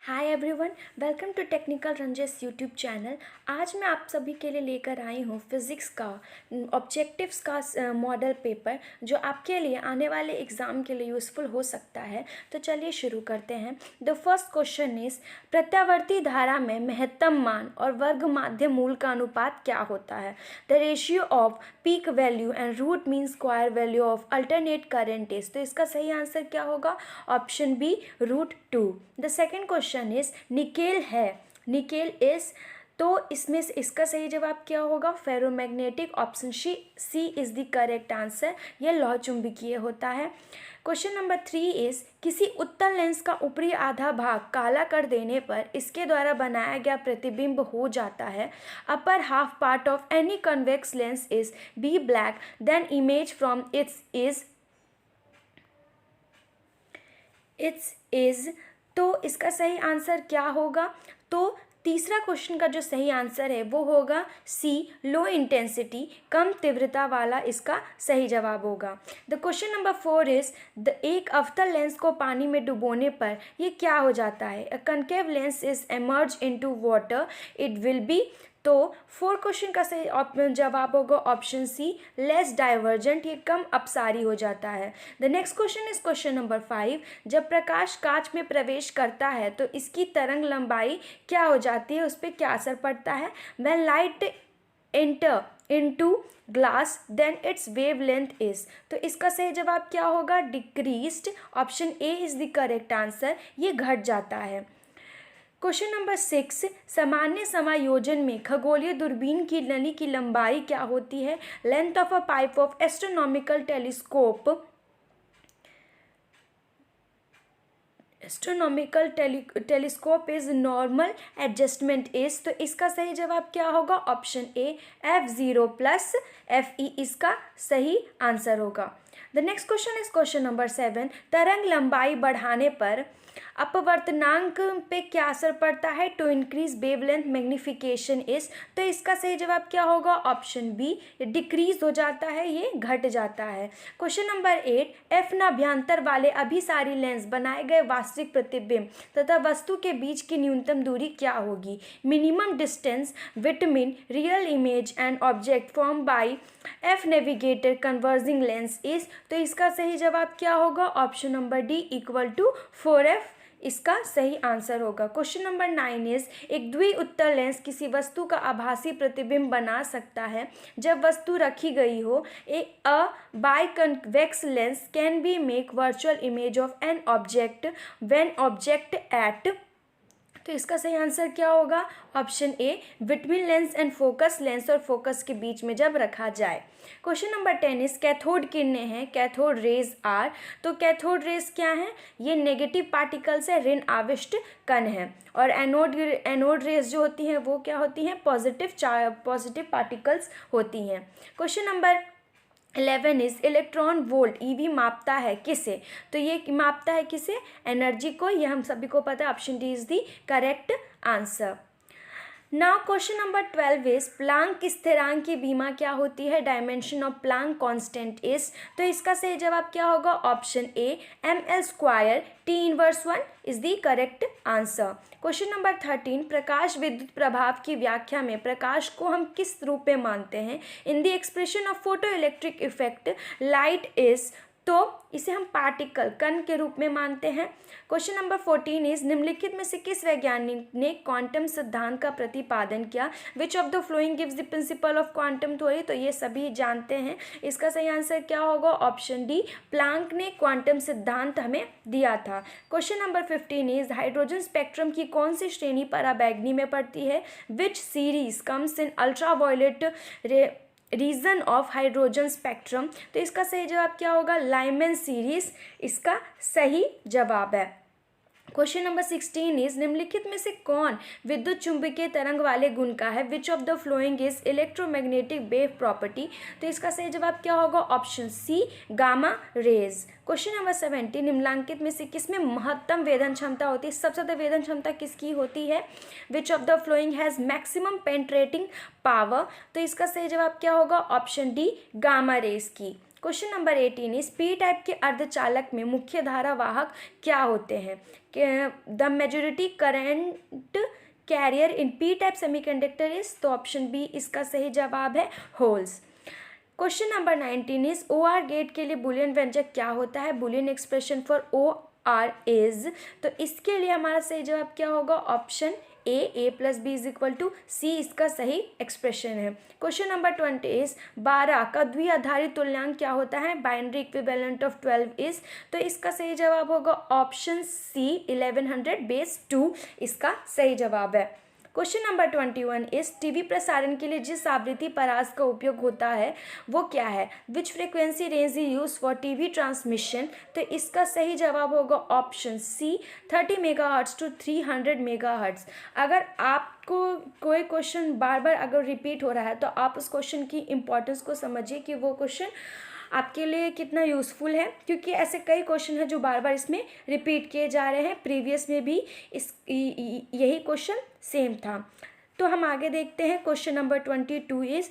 Hi everyone, welcome to technical Ranjes YouTube channel. आज मैं आप सभी के लिए लेकर आई हूँ फिज़िक्स का ऑब्जेक्टिव्स का मॉडल पेपर, जो आपके लिए आने वाले एग्ज़ाम के लिए यूज़फुल हो सकता है। तो चलिए शुरू करते हैं। द फर्स्ट क्वेश्चन इज़, प्रत्यावर्ती धारा में महत्तम मान और वर्ग माध्य मूल का अनुपात क्या होता है? The ratio of peak value and root mean square value of alternate current is. तो इसका सही आंसर क्या होगा? Option B, √2। The second question is, nickel है, निकेल इज, तो इसमें से इसका सही जवाब क्या होगा? Ferromagnetic. Option C is the correct answer. यह लौह चुंबकीय होता है। क्वेश्चन नंबर 3 इज, किसी उत्तल लेंस का ऊपरी आधा भाग काला कर देने पर इसके द्वारा बनाया गया प्रतिबिंब हो जाता है। Upper half part of any convex lens is be black, then image from its is. तो इसका सही आंसर क्या होगा? तो तीसरा क्वेश्चन का जो सही आंसर है वो होगा सी, लो इंटेंसिटी, कम तीव्रता वाला इसका सही जवाब होगा। द क्वेश्चन नंबर 4 इज, एक अवतल लेंस को पानी में डुबोने पर ये क्या हो जाता है? A concave lens is emerge into water, it will be. तो 4 क्वेश्चन का सही जवाब होगा ऑप्शन सी, लेस डाइवर्जेंट, ये कम अपसारी हो जाता है। The next question is question number 5, जब प्रकाश कांच में प्रवेश करता है तो इसकी तरंग लंबाई क्या हो जाती है, उस पर क्या असर पड़ता है? When light enter into glass then its wavelength is. तो इसका सही जवाब क्या होगा? Decreased. Option A is the correct answer, ये घट जाता है। क्वेश्चन नंबर 6, सामान्य समायोजन में खगोलीय दूरबीन की नली की लंबाई क्या होती है? Length of a pipe of astronomical telescope is normal adjustment is. तो इसका सही जवाब क्या होगा? ऑप्शन ए, f0+fe इसका सही आंसर होगा। The next question is question number 7, तरंग लंबाई बढ़ाने पर अपवर्तनांक पे क्या असर पड़ता है? To increase wavelength magnification is. तो इसका सही जवाब क्या होगा? ऑप्शन बी, डिक्रीज हो जाता है, ये घट जाता है। क्वेश्चन नंबर 8, एफ नाभ्यंतर वाले अभिसारी लेंस बनाए गए वास्तविक प्रतिबिंब तथा वस्तु के बीच की न्यूनतम दूरी क्या होगी? Minimum distance between real image and object form by F navigator converging lens is. तो इसका सही जवाब क्या होगा? ऑप्शन नंबर डी, =4f इसका सही आंसर होगा। क्वेश्चन नंबर 9 इज, एक द्विउत्तल लेंस किसी वस्तु का आभासी प्रतिबिंब बना सकता है जब वस्तु रखी गई हो। A biconvex lens can be make virtual image of an object when object at. तो इसका सही आंसर क्या होगा? Option A, between lens and focus, lens और फोकस के बीच में जब रखा जाए। क्वेश्चन नंबर 10 इज, कैथोड किरणें हैं, कैथोड रेज आर। तो कैथोड रेज क्या है? ये नेगेटिव पार्टिकल्स है, ऋण आविष्ट कण है। और एनोड रेज जो होती हैं वो क्या होती हैं? पॉजिटिव पार्टिकल्स होती हैं। Question number 11 is, electron volt EV मापता है किसे? तो ये मापता है किसे? एनर्जी को। ये हम सभी को पता है, option D is the correct answer. Now question number 12 is, Planck स्थिरांक की बीमा क्या होती है? Dimension of Planck constant is. तो इसका सही जवाब क्या होगा? Option A, ml² T−1 is the correct answer. Question number 13, प्रकाश विद्युत प्रभाव की व्याख्या में प्रकाश को हम किस रूप में मानते हैं? In the expression of photo electric effect light is. तो इसे हम पार्टिकल, कण के रूप में मानते हैं। क्वेश्चन नंबर 14 इज, निम्नलिखित में से किस वैज्ञानिक ने क्वांटम सिद्धांत का प्रतिपादन किया? विच of the flowing gives the principle of quantum theory. तो ये सभी जानते हैं, इसका सही आंसर क्या होगा? ऑप्शन डी, प्लांक ने क्वांटम सिद्धांत हमें दिया था। Question number 15 is, hydrogen spectrum की कौन सी श्रेणी पराबैंगनी में पड़ती है? Which series comes in ultraviolet region of hydrogen spectrum. तो इसका सही जवाब क्या होगा? लाइमन सीरीज इसका सही जवाब है। क्वेश्चन नंबर 16 इज, निम्नलिखित में से कौन विद्युत चुंबकीय तरंग वाले गुण का है? Which of the flowing is electromagnetic wave property. तो इसका सही जवाब क्या होगा? Option C, gamma rays. Question number 17, निम्नलिखित में से किसमें महत्तम वेदन क्षमता होती है? सबसे ज्यादा वेदन क्षमता किसकी होती है? Which of the flowing has maximum penetrating power. तो इसका सही जवाब क्या होगा? ऑप्शन डी, गामा रेज की। Question number 18 is P type के अर्धचालक में मुख्य धारा वाहक क्या होते हैं? The majority current carrier in P type semiconductor is, तो ऑप्शन बी इसका सही जवाब है holes. Question number 19 is O R gate के लिए बुलियन व्यंजक क्या होता है? Boolean expression for O R is, तो इसके लिए हमारा सही जवाब क्या होगा? Option A plus B is equal to C इसका सही एक्सप्रेशन है। क्वेश्चन नंबर 20 इज 12 का द्विआधारी तुल्यांक क्या होता है? बाइनरी इक्विवेलेंट ऑफ 12 इज, तो इसका सही जवाब होगा ऑप्शन सी 1100/2 इसका सही जवाब है। क्वेश्चन नंबर 21 इस टीवी प्रसारण के लिए जिस आवृत्ति परास का उपयोग होता है वो क्या है? Which frequency range is use for TV transmission, तो इसका सही जवाब होगा option C 30 megahertz to 300 megahertz. अगर आपको कोई क्वेश्चन बार बार अगर रिपीट हो रहा है तो आप उस क्वेश्चन की इम्पोर्टेंस को समझिए कि वो क्वेश्चन आपके लिए कितना यूज़फुल है, क्योंकि ऐसे कई क्वेश्चन हैं जो बार बार इसमें रिपीट किए जा रहे हैं। प्रीवियस में भी इस यही क्वेश्चन सेम था। तो हम आगे देखते हैं। Question number 22 is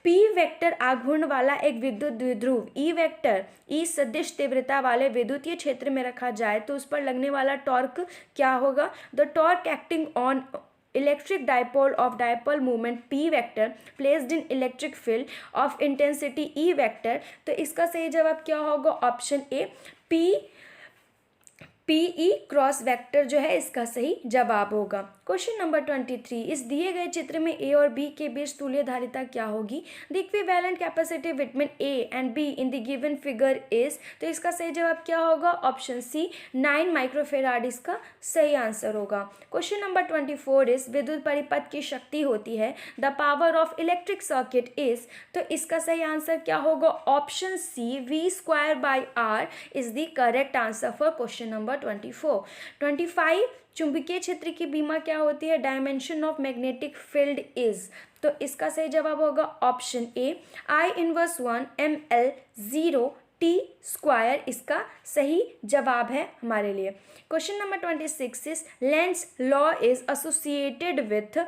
P vector आघूर्ण वाला एक विद्युत द्विध्रुव ई वेक्टर ई सदिश तीव्रता वाले विद्युतीय क्षेत्र में रखा जाए तो उस पर लगने वाला टॉर्क क्या होगा? The torque acting on electric dipole of dipole moment p vector placed in electric field of intensity E vector, तो इसका सही जवाब क्या होगा? Option A P E cross vector जो है इसका सही जवाब होगा। क्वेश्चन नंबर 23 इस दिए गए चित्र में ए और बी के बीच तुल्य धारिता क्या होगी? The equivalent capacity between A and be in the given figure is, तो इसका सही जवाब क्या होगा? ऑप्शन सी 9 माइक्रोफेराड इसका सही आंसर होगा। क्वेश्चन नंबर 24 इज विद्युत परिपथ की शक्ति होती है the power of electric circuit is, तो इसका सही आंसर क्या होगा? Option C V²/R is the correct answer for question number 24। 25 चुंबकीय क्षेत्र की बीमा क्या होती है? Dimension of magnetic field is, तो इसका सही जवाब होगा ऑप्शन ए I−1 ml0T² इसका सही जवाब है हमारे लिए। Question number 26 is Lenz law is associated with,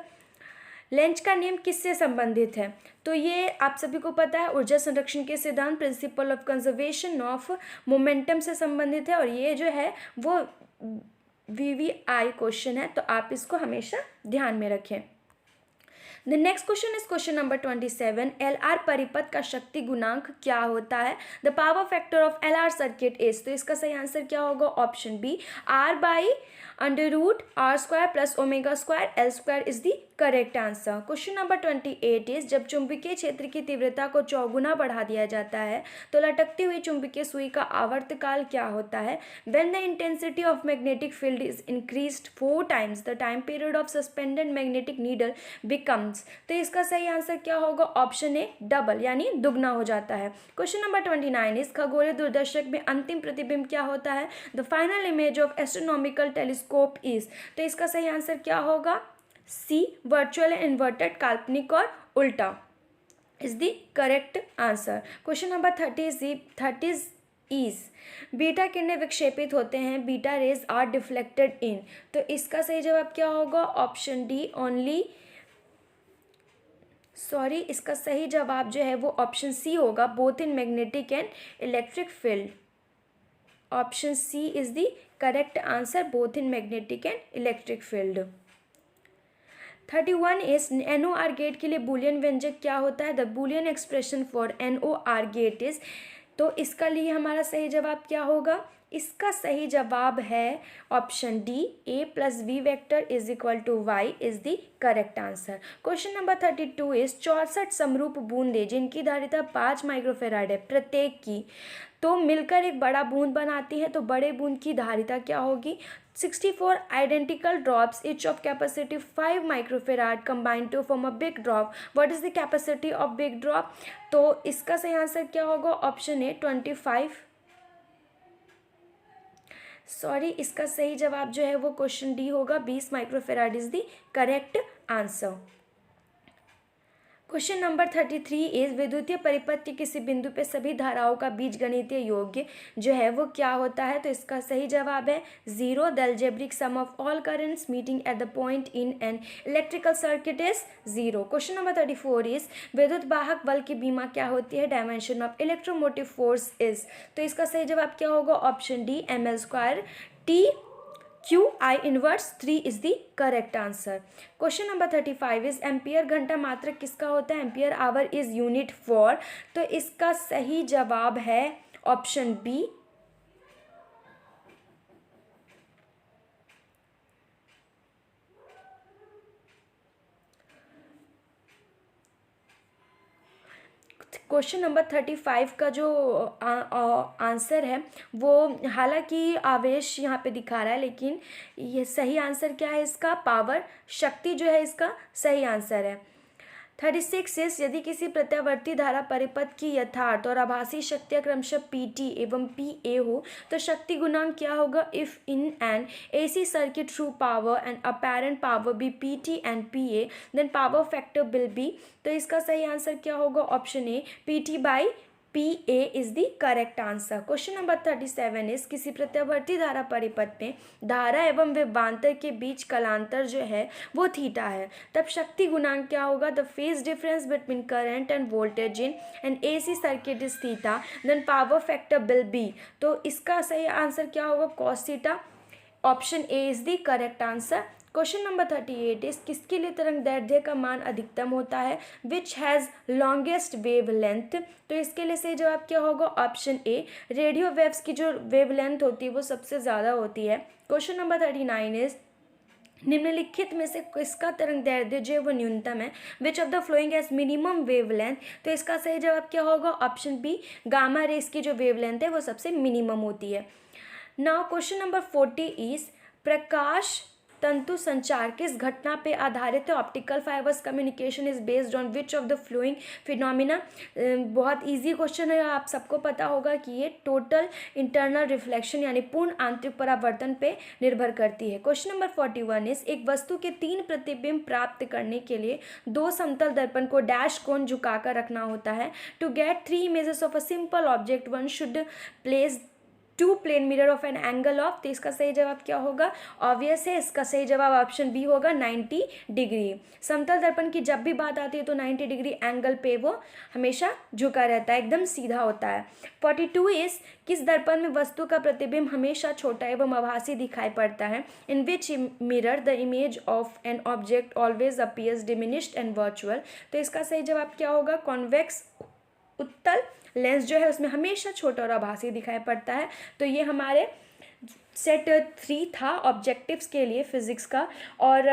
length का नियम किससे संबंधित है? तो ये आप सभी को पता है ऊर्जा संरक्षण के सिद्धांत principle of conservation of momentum से संबंधित है, और ये जो है वो VVI क्वेश्चन है, तो आप इसको हमेशा ध्यान में रखें। The next question is question number 27 LR परिपथ का शक्ति गुणांक क्या होता है? The power factor of LR circuit is, तो इसका सही आंसर क्या होगा? Option B R/√R² plus ω² L² is the correct answer. Question number 28 is जब चुंबकीय क्षेत्र की तीव्रता को 4 गुना बढ़ा दिया जाता है तो लटकती हुई चुंबकीय सुई का आवर्तकाल क्या होता है? When the intensity of magnetic field is increased 4 times the time period of suspended magnetic needle becomes, तो इसका सही आंसर क्या होगा? ऑप्शन ए डबल यानी दुगना हो जाता है। क्वेश्चन नंबर 29 इज खगोलीय दूरदर्शक में अंतिम प्रतिबिंब क्या होता है? The final image of astronomical telescope is, तो इसका सही आंसर क्या होगा? सी वर्चुअल इन्वर्टेड काल्पनिक और उल्टा is the correct answer. Question number 30 is beta किरणें विक्षेपित होते हैं बीटा रेज आर डिफ्लेक्टेड इन, तो इसका सही जवाब क्या होगा? ऑप्शन डी ओनली, सॉरी इसका सही जवाब जो है वो ऑप्शन सी होगा both in magnetic and electric field. Option C is the correct answer both in magnetic and electric field. 31 is NOR gate के लिए बुलियन व्यंजक क्या होता है? The Boolean expression for NOR gate is, तो इसका लिए हमारा सही जवाब क्या होगा? इसका सही जवाब है option D A + V vector is equal to Y is the correct answer. Question number 32 is 64 समरूप बूंदें जिनकी धारिता 5 माइक्रोफेराड है प्रत्येक की, तो मिलकर एक बड़ा बूंद बनाती है, तो बड़े बूंद की धारिता क्या होगी? 64 identical drops each of capacity 5 microfarad combined to form a big drop. What is the capacity of big drop? तो इसका सही आंसर क्या होगा? ऑप्शन ए 25, सॉरी इसका सही जवाब जो है वो क्वेश्चन डी होगा 20 microfarad is the correct answer. Question number 33 is विद्युतीय परिपथ के किसी बिंदु पे सभी धाराओं का बीजगणितीय योग्य जो है वो क्या होता है? तो इसका सही जवाब है 0। The algebraic sum of all currents meeting at the point in an electrical circuit is 0। Question number 34 is विद्युत वाहक बल की बीमा क्या होती है? Dimension of electromotive force is. तो इसका सही जवाब क्या होगा? Option D ml² T Q I inverse 3 is the correct answer. Question number 35 is ampere घंटा मात्रक किसका होता है? Ampere hour is unit for. तो इसका सही जवाब है ऑप्शन बी क्वेश्चन नंबर 35 का जो आंसर है वो हालांकि आवेश यहाँ पे दिखा रहा है, लेकिन ये सही आंसर क्या है इसका? पावर, शक्ति जो है इसका सही आंसर है। 36 इज यदि किसी प्रत्यावर्ती धारा परिपथ की यथार्थ और आभासी शक्तियाँ क्रमशः PT एवं PA हो तो शक्ति गुणांक क्या होगा? If in an AC circuit through power and apparent power be PT and PA then power factor will be. तो इसका सही आंसर क्या होगा? Option A PT/PA is the correct answer. Question number 37 is किसी प्रत्यावर्ती धारा परिपथ में धारा एवं विभवांतर के बीच कलांतर जो है वो थीटा है, तब शक्ति गुणांक क्या होगा? The phase difference between current and voltage in an AC circuit is theta then power factor will be. तो इसका सही आंसर क्या होगा? Cos theta. Option A is the correct answer. Question number 38 is किसके लिए तरंग दैर्ध्य का मान अधिकतम होता है? Which has longest wavelength. तो इसके लिए सही जवाब क्या होगा? ऑप्शन ए रेडियो वेव्स की जो वेव लेंथ होती है वो सबसे ज़्यादा होती है। क्वेश्चन नंबर 39 इज निम्नलिखित में से किसका तरंग दैर्ध्य जो है वो न्यूनतम है? Which of the flowing has minimum wave length. तो इसका सही जवाब क्या होगा? ऑप्शन बी गामा रेस की जो वेव लेंथ है वो सबसे मिनिमम होती है। नाउ क्वेश्चन नंबर 40 इज प्रकाश तंतु संचार किस घटना पे आधारित है? Optical fibres communication is based on which of the flowing phenomena. बहुत इजी क्वेश्चन है, आप सबको पता होगा कि ये टोटल इंटरनल रिफ्लेक्शन यानी पूर्ण आंतरिक परावर्तन पे निर्भर करती है। क्वेश्चन नंबर 41 इज एक वस्तु के 3 प्रतिबिंब प्राप्त करने के लिए 2 समतल दर्पण को डैश कोण झुकाकर रखना होता है। To get 3 images of a simple object one should place 2 plane mirror of an angle of. तो इसका सही जवाब क्या होगा? ऑब्वियस है, इसका सही जवाब ऑप्शन बी होगा 90 डिग्री। समतल दर्पण की जब भी बात आती है तो 90 डिग्री एंगल पे वो हमेशा झुका रहता है, एकदम सीधा होता है। 42 इज किस दर्पण में वस्तु का प्रतिबिंब हमेशा छोटा एवं आभासी दिखाई पड़ता है? In which mirror the image of an object always appears diminished and virtual. तो इसका सही जवाब क्या होगा? कॉन्वेक्स उत्तल लेंस जो है उसमें हमेशा छोटा और आभासी दिखाई पड़ता है। तो ये हमारे सेट 3 था ऑब्जेक्टिव्स के लिए फिज़िक्स का, और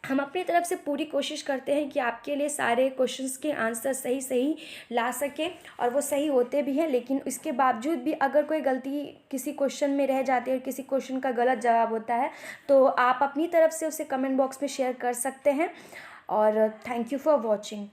हम अपनी तरफ से पूरी कोशिश करते हैं कि आपके लिए सारे क्वेश्चंस के आंसर सही ला सकें, और वो सही होते भी हैं। लेकिन इसके बावजूद भी अगर कोई गलती किसी क्वेश्चन में रह जाती है और किसी क्वेश्चन का गलत जवाब होता है तो आप अपनी तरफ से उसे कमेंट बॉक्स में शेयर कर सकते हैं। और थैंक यू फॉर वॉचिंग।